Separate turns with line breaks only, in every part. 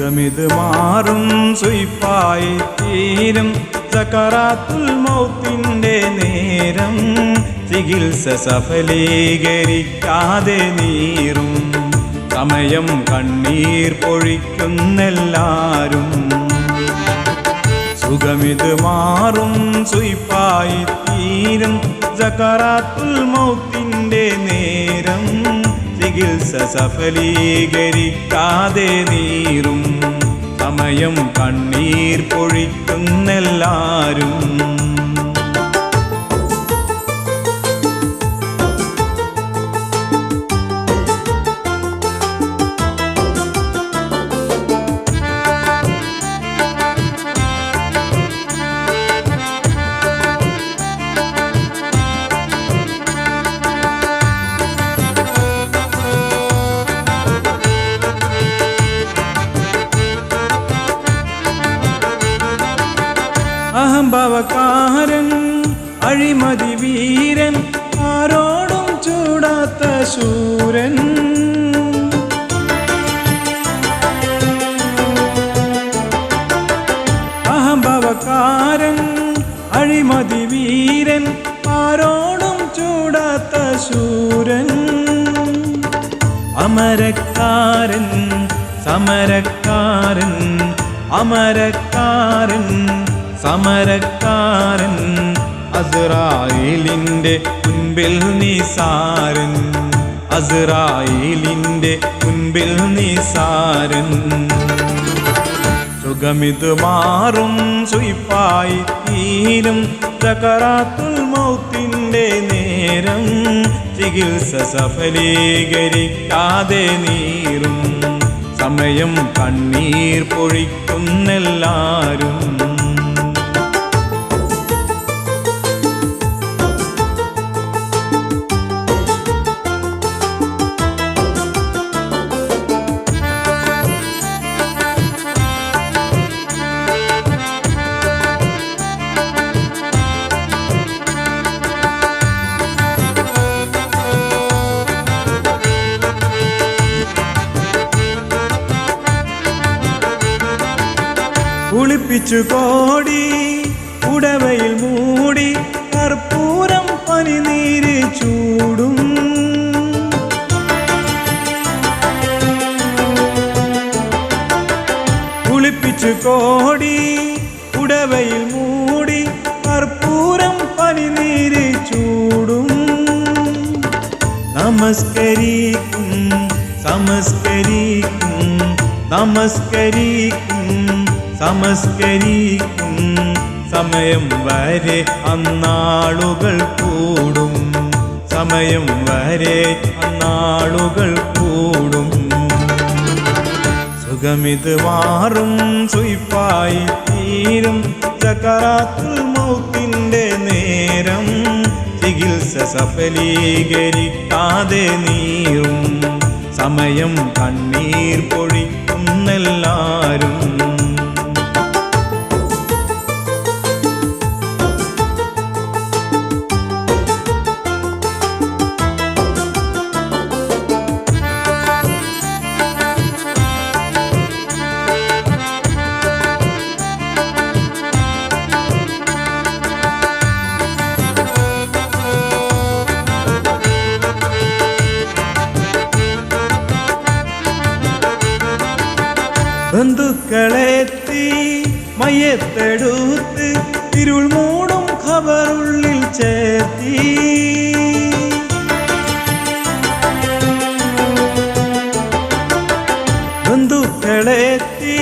സുഖമിത് മാറും സുയിപ്പായി തീരും സക്കറാത്തുൽ മൗത്തിൻ്റെ നേരം ചികിത്സ സഫലീകരിക്കാതെ നീറും സമയം കണ്ണീർ പൊഴിക്കുന്നെല്ലാരും സുഖമിത് മാറും സുയിപ്പായി തീരും സക്കറാത്തുൽ മൗത്തിൻ്റെ നേരം ചികിത്സ സഫലീകരിക്കാതെ നീറും സമയം കണ്ണീർ പൊഴിക്കുന്നെല്ലാരും അഹംഭാവക്കാരൻ അഴിമതി വീരൻ ആരോടും ചൂടാത്ത ശൂരൻ അഹംഭാവക്കാരൻ അഴിമതി വീരൻ ആരോടും ചൂടാത്ത ശൂരൻ അമരക്കാരൻ സമരക്കാരൻ അമരക്കാരൻ സമരക്കാരൻ അസ്റായീലിൻ്റെ മുൻപിൽ നിസാരൻ അസ്റായീലിൻ്റെ മുൻപിൽ നിസാരൻ സുഖമിത് മാറും സുയിപ്പായി തീരും സക്കറാത്തുൽ മൗത്തിൻ്റെ നേരം ചികിത്സ സഫലീകരിക്കാതെ നീറും സമയം കണ്ണീർ പൊഴിക്കുന്നെല്ലാരും കുളിപ്പിച്ചു കോടി ഉടവയിൽ മൂടി കർപ്പൂരം പനിനീര് ചൂടും കുളിപ്പിച്ചു കോടി ഉടവയിൽ മൂടി കർപ്പൂരം പനിനീര് ചൂടും നമസ്കരിക്കും സമസ്കരിക്കും നമസ്കരിക്കും സമസ്കരിക്കും സമയം വരെ അന്നാളുകൾ കൂടും സമയം വരെ അന്നാളുകൾ കൂടും സുഖമിത് മാറും സുയിപ്പായി തീരും സക്കറാത്തുൽ മൗത്തിൻ്റെ നേരം ചികിത്സ സഫലീകരിക്കാതെ നീറും സമയം കണ്ണീർ പൊഴിക്കുന്നെല്ലാരും ബന്ധുക്കളെത്തി മയ്യത്തെടുത്ത് ഇരുൾ മൂടും ഖബറുള്ളിൽ ചേർത്തി ബന്ധുക്കളെത്തി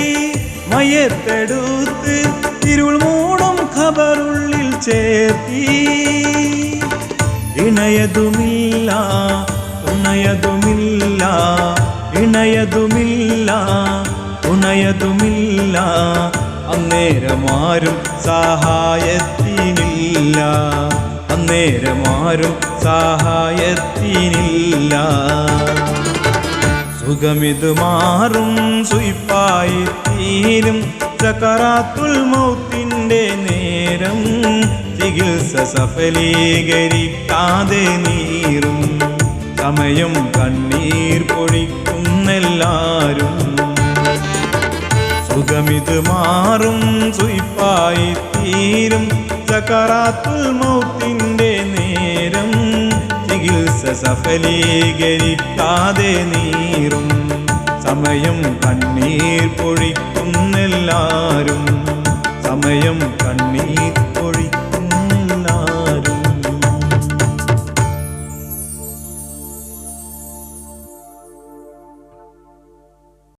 മയ്യത്തെടുത്ത് ഇരുൾ മൂടും ഖബറുള്ളിൽ ചേർത്തി ഇണയതുമില്ല തുണയതുമില്ല ഇണയതുമില്ല തുണയതുമില്ല അന്നേരമാരും സഹായത്തിനില്ല അന്നേരമാരും സഹായത്തിനില്ല സുഖമിത് മാറും സുയിപ്പായി തീരും സക്കറാത്തുൽ മൗത്തിൻ്റെ നേരം ചികിത്സ സഫലീകരിക്കാതെ നീറും സമയം കണ്ണീർ പൊഴിക്കുന്നെല്ലാരും സുഖമിത് മാറും സുയിപ്പായി തീരും സക്കറാത്തുൽ മൗത്തിൻ്റെ നേരം ചികിത്സ സഫലീകരിക്കാതെ നീറും സമയം കണ്ണീർ പൊഴിക്കുന്നെല്ലാരും സമയം കണ്ണീർ പൊഴിക്കും